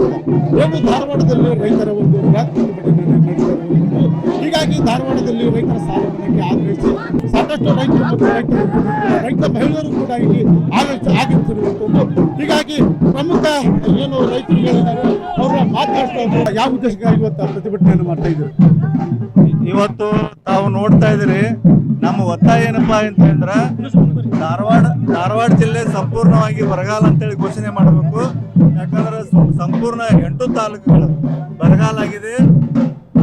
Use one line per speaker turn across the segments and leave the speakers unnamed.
ಮಾಡಿದೆ. ಏನು ಧಾರವಾಡದಲ್ಲಿ ರೈತರ ಒಂದು ಪ್ರತಿಭಟನೆ ನಡೆಸಿರುವಂಥದ್ದು. ಹೀಗಾಗಿ ಧಾರವಾಡದಲ್ಲಿ ರೈತರ ಸಾಲ ಮನ್ನಾಕ್ಕೆ ಆಗ್ರಹಿಸಿ ಸಾಕಷ್ಟು ರೈತರು ಮತ್ತು ರೈತ ಮಹಿಳೆಯರು ಕೂಡ ಇಲ್ಲಿ ಆಗಮಿಸಿರುವಂಥದ್ದು. ಹೀಗಾಗಿ ಪ್ರಮುಖ ಏನು ರೈತರು ಹೇಳಿದ್ದಾರೆ ಅವರ ಮಾತನಾಡ್ತಾ ಇದ್ದಾರೆ. ಯಾವ ಉದ್ದೇಶಕ್ಕಾಗಿ ಇವತ್ತು ಪ್ರತಿಭಟನೆಯನ್ನು ಮಾಡ್ತಾ ಇದ್ದಾರೆ?
ಇವತ್ತು ತಾವು ನೋಡ್ತಾ ಇದ್ದೀರಿ, ನಮ್ಮ ಒತ್ತಾಯ ಏನಪ್ಪಾ ಅಂತಂದ್ರೆ ಧಾರವಾಡ ಜಿಲ್ಲೆ ಸಂಪೂರ್ಣವಾಗಿ ಬರಗಾಲ ಅಂತೇಳಿ ಘೋಷಣೆ ಮಾಡಬೇಕು. ಯಾಕಂದ್ರೆ ಸಂಪೂರ್ಣ 8 ತಾಲೂಕುಗಳು ಬರಗಾಲ ಆಗಿದೆ.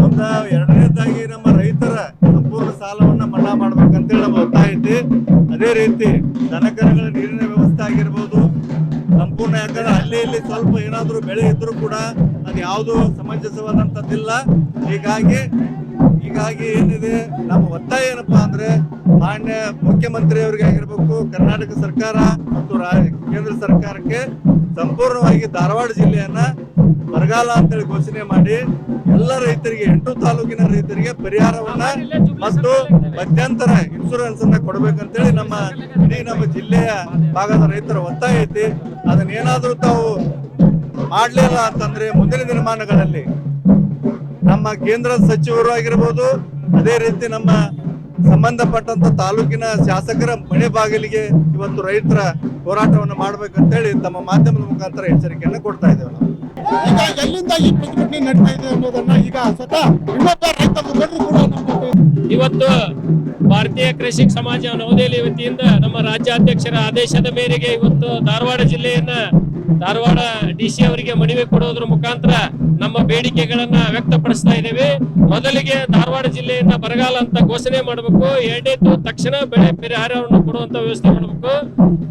ಒಂದು ಎರಡನೇದಾಗಿ ನಮ್ಮ ರೈತರ ಸಂಪೂರ್ಣ ಸಾಲವನ್ನ ಮನ್ನಾ ಮಾಡ್ಬೇಕಂತೇಳಿ ನಮ್ಮ ಒತ್ತಾಯ ಐತಿ. ಅದೇ ರೀತಿ ದನಕರುಗಳ ನೀರಿನ ವ್ಯವಸ್ಥೆ ಆಗಿರ್ಬೋದು ಸಂಪೂರ್ಣ. ಯಾಕಂದ್ರೆ ಅಲ್ಲಿ ಇಲ್ಲಿ ಸ್ವಲ್ಪ ಏನಾದರೂ ಬೆಳೆ ಇದ್ರೂ ಕೂಡ ಅದು ಯಾವುದು ಸಮಂಜಸವಾದಂಥದ್ದಿಲ್ಲ. ಹೀಗಾಗಿ ಏನಿದೆ ನಮ್ಮ ಒತ್ತಾಯ ಏನಪ್ಪಾ ಅಂದ್ರೆ ಮಾನ್ಯ ಮುಖ್ಯಮಂತ್ರಿ ಅವರಿಗೆ ಆಗಿರ್ಬೇಕು, ಕರ್ನಾಟಕ ಸರ್ಕಾರ ಮತ್ತು ಕೇಂದ್ರ ಸರ್ಕಾರಕ್ಕೆ ಸಂಪೂರ್ಣವಾಗಿ ಧಾರವಾಡ ಜಿಲ್ಲೆಯನ್ನ ಬರಗಾಲ ಅಂತೇಳಿ ಘೋಷಣೆ ಮಾಡಿ ಎಲ್ಲ ರೈತರಿಗೆ 8 ತಾಲೂಕಿನ ರೈತರಿಗೆ ಪರಿಹಾರವನ್ನ ಮತ್ತು ಮಧ್ಯಂತರ ಇನ್ಶೂರೆನ್ಸ್ ಅನ್ನ ಕೊಡ್ಬೇಕಂತೇಳಿ ನಮ್ಮ ಜಿಲ್ಲೆಯ ಭಾಗದ ರೈತರ ಒತ್ತಾಯ ಐತಿ. ಅದನ್ನೇನಾದ್ರೂ ತಾವು ಮಾಡ್ಲಿಲ್ಲ ಅಂತಂದ್ರೆ ಮುಂದಿನ ದಿನಮಾನಗಳಲ್ಲಿ ನಮ್ಮ ಕೇಂದ್ರ ಸಚಿವರು ಆಗಿರ್ಬೋದು, ಅದೇ ರೀತಿ ನಮ್ಮ ಸಂಬಂಧಪಟ್ಟಂತ ತಾಲೂಕಿನ ಶಾಸಕರ ಮನೆ ಬಾಗಿಲಿಗೆ ಇವತ್ತು ರೈತರ ಹೋರಾಟವನ್ನು ಮಾಡ್ಬೇಕಂತೇಳಿ ತಮ್ಮ ಮಾಧ್ಯಮದ ಮುಖಾಂತರ ಎಚ್ಚರಿಕೆಯನ್ನು ಕೊಡ್ತಾ ಇದ್ದೇವೆ.
ಈಗ ಎಲ್ಲಿಂದ ಈ ಪ್ರತಿಭಟನೆ ನಡೀತಾ ಇದೆ ಅನ್ನೋದನ್ನ ಈಗ ಸ್ವತಃ ಇನ್ನೊಬ್ಬ ರೈತ ಮುಖಂಡರು ಕೂಡ
ಇವತ್ತು ಭಾರತೀಯ ಕೃಷಿ ಸಮಾಜ ನವದೆಹಲಿ ವತಿಯಿಂದ ನಮ್ಮ ರಾಜ್ಯಾಧ್ಯಕ್ಷರ ಆದೇಶದ ಮೇರೆಗೆ ಇವತ್ತು ಧಾರವಾಡ ಜಿಲ್ಲೆಯನ್ನ ಧಾರವಾಡ DC ಅವರಿಗೆ ಮನವಿ ಕೊಡೋದ್ರ ಮುಖಾಂತರ ನಮ್ಮ ಬೇಡಿಕೆಗಳನ್ನ ವ್ಯಕ್ತಪಡಿಸ್ತಾ ಇದ್ದೇವೆ. ಮೊದಲಿಗೆ ಧಾರವಾಡ ಜಿಲ್ಲೆಯನ್ನ ಬರಗಾಲ ಅಂತ ಘೋಷಣೆ ಮಾಡಬೇಕು. ಎರಡನೇದು ತಕ್ಷಣ ಬೆಳೆ ಪರಿಹಾರವನ್ನು ಕೊಡುವಂತ ವ್ಯವಸ್ಥೆ ಮಾಡಬೇಕು.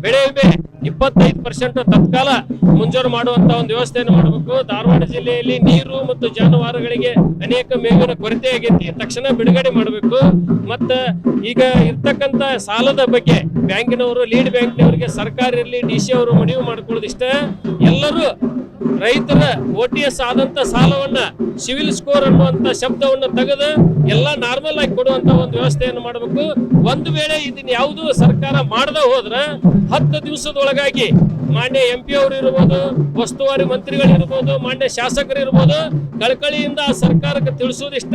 ಬೆಳೆ ವಿಮೆ 25% ತತ್ಕಾಲ ಮುಂಜೂರು ಮಾಡುವಂತ ಒಂದು ವ್ಯವಸ್ಥೆಯನ್ನು ಮಾಡಬೇಕು. ಧಾರವಾಡ ಜಿಲ್ಲೆಯಲ್ಲಿ ನೀರು ಮತ್ತು ಜಾನುವಾರುಗಳಿಗೆ ಅನೇಕ ಮೇವಿನ ಕೊರತೆ ಆಗೈತಿ, ತಕ್ಷಣ ಬಿಡುಗಡೆ ಮಾಡಬೇಕು. ಮತ್ತ ಈಗ ಇರ್ತಕ್ಕಂತ ಸಾಲದ ಬಗ್ಗೆ ಬ್ಯಾಂಕಿನವರು, ಲೀಡ್ ಬ್ಯಾಂಕ್ನವರಿಗೆ ಸರ್ಕಾರ ಇರಲಿ, DC ಅವರು ಮನವಿ ಮಾಡ್ಕೊಳ್ಳೋದಿಷ್ಟ, ಎಲ್ಲರೂ ರೈತರ OTS ಆದಂತ ಸಾಲವನ್ನ ಸಿವಿಲ್ ಸ್ಕೋರ್ ಅನ್ನುವಂತ ಶಬ್ದವನ್ನ ತೆಗೆದು ಎಲ್ಲ ನಾರ್ಮಲ್ ಆಗಿ ಕೊಡುವಂತ ಒಂದು ವ್ಯವಸ್ಥೆಯನ್ನು ಮಾಡಬೇಕು. ಒಂದು ವೇಳೆ ಇದನ್ನ ಯಾವುದು ಸರ್ಕಾರ ಮಾಡದ ಹೋದ್ರ 10 ದಿವಸದೊಳಗಾಗಿ ಮಾನ್ಯ MP ಅವರು ಇರ್ಬೋದು, ಉಸ್ತುವಾರಿ ಮಂತ್ರಿಗಳು ಇರ್ಬೋದು, ಮಾನ್ಯ ಶಾಸಕರು ಇರ್ಬೋದು, ಕಳಕಳಿಯಿಂದ ಸರ್ಕಾರಕ್ಕೆ ತಿಳಿಸೋದಿಷ್ಟ,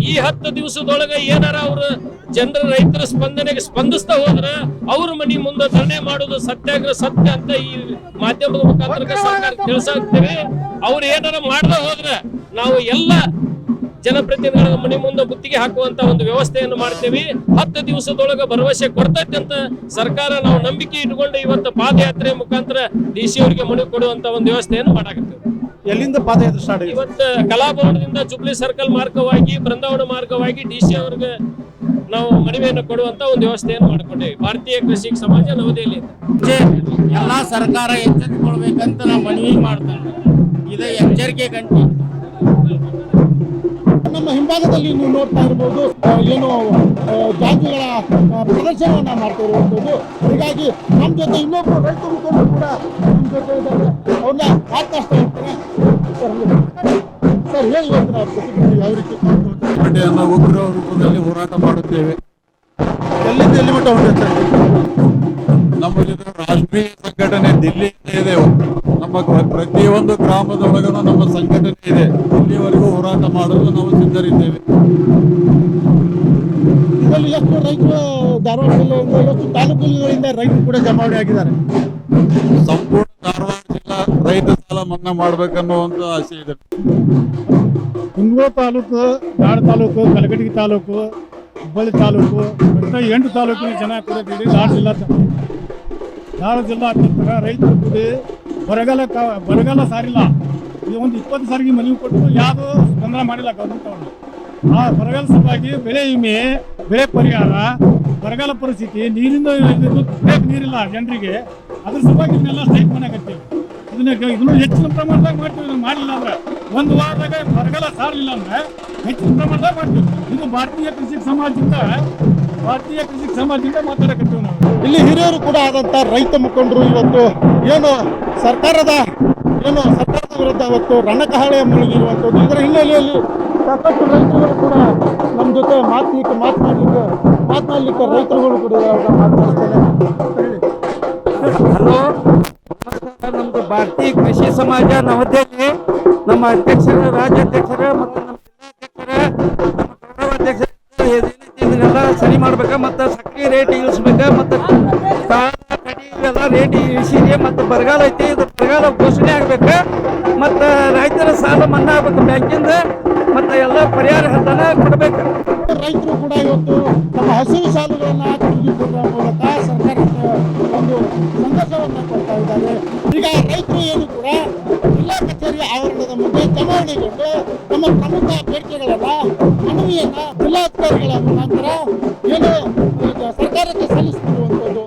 ಈ 10 ದಿವಸದೊಳಗೆ ಏನಾರ ಅವರು ಜನರ ರೈತರ ಸ್ಪಂದನೆಗೆ ಸ್ಪಂದಿಸ್ತಾ ಹೋದ್ರ ಅವ್ರ ಮನಿ ಮುಂದೆ ಧರಣಿ ಮಾಡೋದು ಸತ್ಯಾಗ್ರಹ ಸತ್ಯ ಅಂತ ಈ ಮಾಧ್ಯಮದ ಮುಖಾಂತರ ಸರ್ಕಾರ ತಿಳಿಸಾಕ್ತೇವೆ. ಅವ್ರು ಏನಾರ ಮಾಡದ ಹೋದ್ರ ನಾವು ಎಲ್ಲ ಜನಪ್ರತಿನಿಧಿಗಳ ಮನೆ ಮುಂದೆ ಗುತ್ತಿಗೆ ಹಾಕುವಂತ ಒಂದು ವ್ಯವಸ್ಥೆಯನ್ನು ಮಾಡ್ತೇವೆ. 10 ದಿವಸದೊಳಗೆ ಭರವಸೆ ಕೊಡ್ತೈತೆ ಅಂತ ಸರ್ಕಾರ ನಾವು ನಂಬಿಕೆ ಇಟ್ಕೊಂಡು ಇವತ್ತು ಪಾದಯಾತ್ರೆ ಮುಖಾಂತರ DC ಅವರಿಗೆ ಮನವಿ ಕೊಡುವಂತ ಒಂದು ವ್ಯವಸ್ಥೆಯನ್ನು ಮಾಡಾಕತ್ತೇವೆ.
ಎಲ್ಲಿಂದ ಪಾದಯಾತ್ರೆ ಸ್ಟಾರ್ಟ್ ಆಗಿದೆ?
ಇವತ್ತು ಕಲಾಭವನದಿಂದ ಜುಬ್ಲಿ ಸರ್ಕಲ್ ಮಾರ್ಗವಾಗಿ ಬೃಂದಾವನ ಮಾರ್ಗವಾಗಿ DC ಅವರಿಗೆ ನಾವು ಮನವಿಯನ್ನು ಕೊಡುವಂತ ಒಂದು ವ್ಯವಸ್ಥೆಯನ್ನು ಮಾಡಿಕೊಂಡೇವೆ. ಭಾರತೀಯ ಕೃಷಿ ಸಮಾಜ ನವದೆಹಲಿ
ಎಲ್ಲಾ ಸರ್ಕಾರ ಎಚ್ಚೆತ್ತುಕೊಳ್ಬೇಕಂತ ನಾವು ಮನವಿ ಮಾಡ್ತೇವೆ. ಇದು ಎಚ್ಚರಿಕೆ ಗಂಟೆ.
ನಮ್ಮ ಹಿಂಭಾಗದಲ್ಲಿ ನೀವು ನೋಡ್ತಾ ಇರಬಹುದು, ಏನು ಜಾತಿಗಳ ಪ್ರದರ್ಶನವನ್ನ ಮಾಡ್ತಾ ಇರುವಂಥದ್ದು. ಹೀಗಾಗಿ ನಮ್ಮ ಜೊತೆ ಇನ್ನೊಬ್ಬರು ರೈತ ಮುಖಂಡರು ಕೂಡ ನಮ್ಮ ಜೊತೆ ಇದ್ದಾರೆ, ಅವ್ರನ್ನ ಮಾತನಾಡ್ತಾ ಇರ್ತಾರೆ. ಸರ್, ಹೇಳಿ ಪ್ರತಿಭಟನೆ ಯಾವ ರೀತಿ
ಉಗ್ರ ರೂಪದಲ್ಲಿ ಹೋರಾಟ ಮಾಡುತ್ತೇವೆ.
ಎಲ್ಲಿಂದ ಎಲ್ಲಿ ಮಟ್ಟ ಹೊಂದಿದೆ
ನಮ್ಮಲ್ಲಿ ರಾಷ್ಟ್ರೀಯ ಸಂಘಟನೆ ದಿಲ್ಲಿಯಿಂದ ಇದೆ. ನಮ್ಮ ಪ್ರತಿಯೊಂದು ಗ್ರಾಮದೊಳಗನು ನಮ್ಮ ಸಂಘಟನೆ ಇದೆ. ಇಲ್ಲಿವರೆಗೂ ಹೋರಾಟ ಮಾಡಲು ನಾವು ಸಿದ್ಧರಿದ್ದೇವೆ.
ಇದರಲ್ಲಿ ಎಷ್ಟು ರೈತರು ಧಾರವಾಡ ಜಿಲ್ಲೆಯಿಂದ, ಎಷ್ಟು ತಾಲೂಕುಗಳಿಂದ ರೈತರು ಕೂಡ ಜಮಾವಣೆ ಆಗಿದ್ದಾರೆ?
ಸಂಪೂರ್ಣ ಧಾರವಾಡ ಜಿಲ್ಲಾ ರೈತ ಸಾಲ ಮನ್ನಾ ಮಾಡ್ಬೇಕನ್ನೋ ಒಂದು ಆಸೆ ಇದೆ.
ಕುಂದಗೋಳ ತಾಲೂಕು, ಧಾರವಾಡ ತಾಲೂಕು, ಕಲಘಟಗಿ ತಾಲೂಕು, ಹುಬ್ಬಳ್ಳಿ ತಾಲೂಕು, 8 ತಾಲೂಕಿನ ಜನ ಕೂಡ ಧಾರವಾಡ ಜಿಲ್ಲಾದ್ಯಂತ ರೈತರು ಕೂಡಿ ಬರಗಾಲ ಸಾರಿಲ್ಲ. ಇದು ಒಂದು 20 ಸಾರಿಗೆ ಮನವಿ ಕೊಟ್ಟು ಯಾವುದು ಸ್ಪಂದನೆ ಮಾಡಿಲ್ಲ ಗೌರ್ಮೆಂಟ್ ಅವರು. ಆ ಬರಗಾಲ ಸಲುವಾಗಿ ಬೆಳೆ ವಿಮೆ, ಬೆಳೆ ಪರಿಹಾರ, ಬರಗಾಲ ಪರಿಸ್ಥಿತಿ, ನೀರಿನ ನೀರಿಲ್ಲ ಜನರಿಗೆ, ಅದ್ರ ಸಲುವಾಗಿ ಇದನ್ನೆಲ್ಲ ಸ್ಟ್ರೈಕ್ ಮಾಡಕತ್ತೀವಿ. ಇದನ್ನು ಹೆಚ್ಚಿನ ಪ್ರಮಾಣದಾಗ ಮಾಡ್ತೀವಿ. ಮಾಡಲಿಲ್ಲ ಅಂದ್ರೆ ಒಂದು ವಾರದಾಗ ಬರಗಾಲ ಸಾರಲಿಲ್ಲ ಅಂದ್ರೆ ಹೆಚ್ಚಿನ ಪ್ರಮಾಣದಾಗ ಮಾಡ್ತೀವಿ. ಇದು ಭಾರತೀಯ ಕೃಷಿ ಸಮಾಜದಿಂದ ಮಾತಾಡಕತ್ತೀವಿ ನಾವು. ಇಲ್ಲಿ ಹಿರಿಯರು ಕೂಡ ಆದಂತ ರೈತ ಮುಖಂಡರು ಇವತ್ತು ಏನು ಸರ್ಕಾರದ ವಿರುದ್ಧ ಇವತ್ತು ರಣಕಹಳೆ ಮುಳುಗಿರುವಂಥದ್ದು. ಇದರ ಹಿನ್ನೆಲೆಯಲ್ಲಿ ಸಾಕಷ್ಟು ರೈತರುಗಳು ಕೂಡ ನಮ್ಮ ಜೊತೆ ಮಾತನಾಡಲಿಕ್ಕೆ ರೈತರುಗಳು ಕೂಡ ಮಾತನಾಡ್ತಾರೆ.
ಹಲೋ, ನಮ್ದು ಭಾರತೀಯ ಕೃಷಿ ಸಮಾಜ ನವದೆಹಲಿ
ನಮ್ಮ ಅಧ್ಯಕ್ಷರು, ರಾಜ್ಯಾಧ್ಯಕ್ಷರು ಮತ್ತು ನಮ್ಮ ಜಿಲ್ಲಾಧ್ಯಕ್ಷರು, ನಮ್ಮ ಗೌರವಾಧ್ಯಕ್ಷರು ಇದನ್ನೆಲ್ಲ ಸರಿ ಮಾಡ್ಬೇಕ. ಮತ್ತು ಸಕ್ಕರೆ ರೇಟ್ ಇಳಿಸ್ಬೇಕ. ಮತ್ತು ಕಡಿ ಇವೆಲ್ಲ ರೇಟ್ ಇಳಿಸಿದೆ. ಮತ್ತು ಬರಗಾಲ ಐತಿ, ಇದು ಬರಗಾಲ ಘೋಷಣೆ ಆಗ್ಬೇಕ. ಮತ್ತು ರೈತರ ಸಾಲ ಮನ್ನಾ ಆಗ್ಬೇಕು ಬ್ಯಾಂಕಿಂದ. ಮತ್ತು ಎಲ್ಲ ಪರಿಹಾರ ಹಣನ ಕೊಡ್ಬೇಕು.
ರೈತರು ಕೂಡ ಇವತ್ತು ತಮ್ಮ ಹಸಿರು ಸಾಲುಗಳನ್ನ ತೆಗೆದುಕೊಳ್ಳುವ ಮೂಲಕ ಸರ್ಕಾರಕ್ಕೆ ಒಂದು ಸಂದೇಶವನ್ನ ಕೊಡ್ತಾ ಇದ್ದಾರೆ. ಈಗ ರೈತರು ಏನು ಕೂಡ ಜಿಲ್ಲಾ ಕಚೇರಿ ಆವರಣದ ಮುಂದೆ ಜಮಾವಣೆಗೊಂಡು ತಮ್ಮ ಪ್ರಮುಖ ಬೇಡಿಕೆಗಳನ್ನ ಮನವಿಯನ್ನ ಜಿಲ್ಲಾಧಿಕಾರಿಗಳ ಮುಖಾಂತರ ಏನು ಸರ್ಕಾರಕ್ಕೆ ಸಲ್ಲಿಸುತ್ತಿರುವಂತದ್ದು.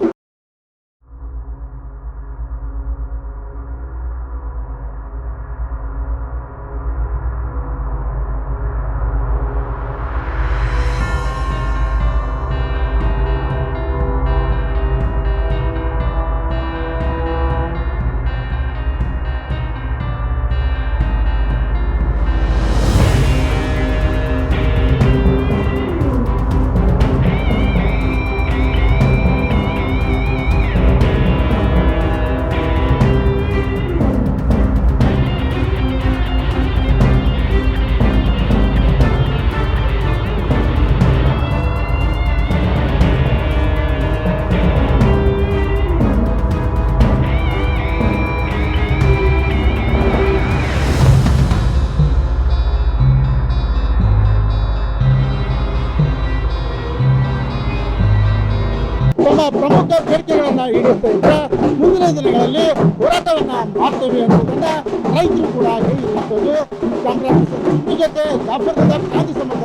ತಮ್ಮ ಪ್ರಮುಖ ಬೇಡಿಕೆಗಳನ್ನ ಈಡೇರಿಸ್ತಾ ಇದ್ರೆ ಮುಂದಿನ ದಿನಗಳಲ್ಲಿ ಹೋರಾಟವನ್ನ ಮಾಡ್ತೇವೆ ಅನ್ನೋದನ್ನ ರೈತರು ಕೂಡ ಹೇಳಿರುವಂಥದ್ದು. ಕ್ಯಾಮ್ರಾ ಜೊತೆ ಜಾಫರ್ ಕ್ರಾಂತಿ ಸಂಬಂಧ